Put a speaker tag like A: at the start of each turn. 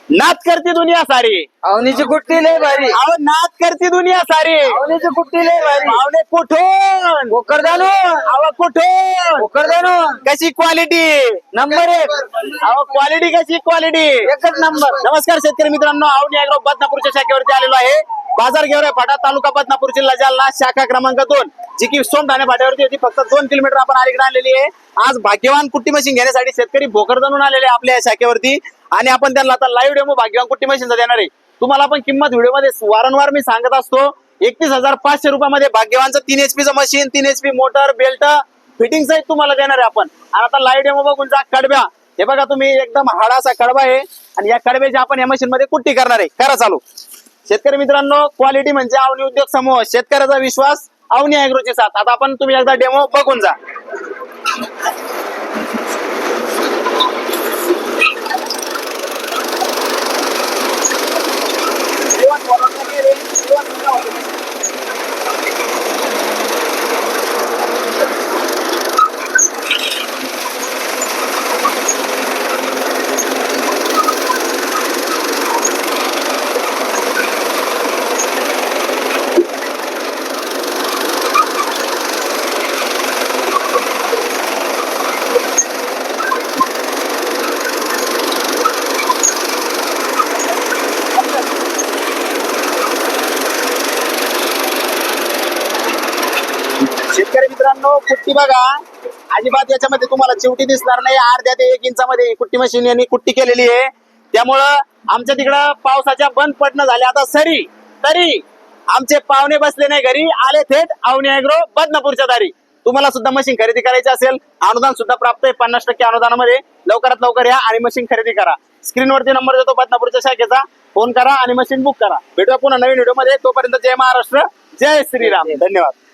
A: नाच करती दुनिया सारी,
B: अवनीची कुट्टी लय भारी,
A: अहो नाच करती दुनिया सारी,
B: अवनीची कुट्टी लय भारी,
A: पाहुणे कुठून,
B: भोकरदानो
A: अहो कुठून,
B: भोकरदानो
A: कशी क्वालिटी,
B: नंबर 1,
A: अहो क्वालिटी कशी क्वालिटी,
B: एकच नंबर.
A: नमस्कार शेतकरी मित्रांनो, अवनी ॲग्रो बदनापूरच्या शाखेवरती आलेलो आहे. बाजार घेवरे फाटा, तालुका बदनापूर, जिल्हा जालना, शाखा क्रमांक 2, जी की सोमठाणे फाट्यावरती होती. फक्त 2 किलोमीटर आपण अलीकडे आणलेली आहे. आज भाग्यवान कुट्टी मशीन घेण्यासाठी शेतकरी भोकरदनून आलेले आपल्या या शाखेवरती, आणि आपण त्यांना आता लाईव्ह डेमो भाग्यवान कुट्टी मशीनचा देणार आहे. तुम्हाला पण किंमत व्हिडिओमध्ये वारंवार मी सांगत असतो. 31,500 रुपयामध्ये भाग्यवानचं 3 HP machine, 3 HP motor, belt, fitting सहित तुम्हाला देणार आहे आपण. आणि आता लाईव्ह डेमो बघून जा. कडब्या हे बघा तुम्ही, एकदम हाडाचा कडबा आहे, आणि या कडब्याची आपण या मशीन मध्ये कुट्टी करणार आहे. करा चालू. शेतकरी मित्रांनो, क्वालिटी म्हणजे अवनी उद्योग समूह, शेतकऱ्याचा विश्वास, अवनी ॲग्रोची साथ. आता आपण तुम्ही एकदा डेमो बघून जा. शेतकरी मित्रांनो, कुट्टी बघा, अजिबात याच्यामध्ये तुम्हाला चिवटी दिसणार नाही. अर्ध्या ते 1 इंचामध्ये कुट्टी मशीन यांनी कुट्टी केलेली आहे. त्यामुळं आमच्या तिकडं पावसाच्या बंद पडणं झाले आता सरी, तरी आमचे पाहुणे बसले नाही घरी, आले थेट अवनी ॲग्रो बदनापूरच्या दारी. तुम्हाला सुद्धा मशीन खरेदी करायची असेल, अनुदान सुद्धा प्राप्त आहे 50% अनुदानामध्ये. लवकरात लवकर या आणि मशीन खरेदी करा. स्क्रीनवरती नंबर देतो बदनापूरच्या शाखेचा, फोन करा आणि मशीन बुक करा. भेटूया पुन्हा नवीन व्हिडिओ मध्ये. तोपर्यंत जय महाराष्ट्र, जय श्रीराम, धन्यवाद.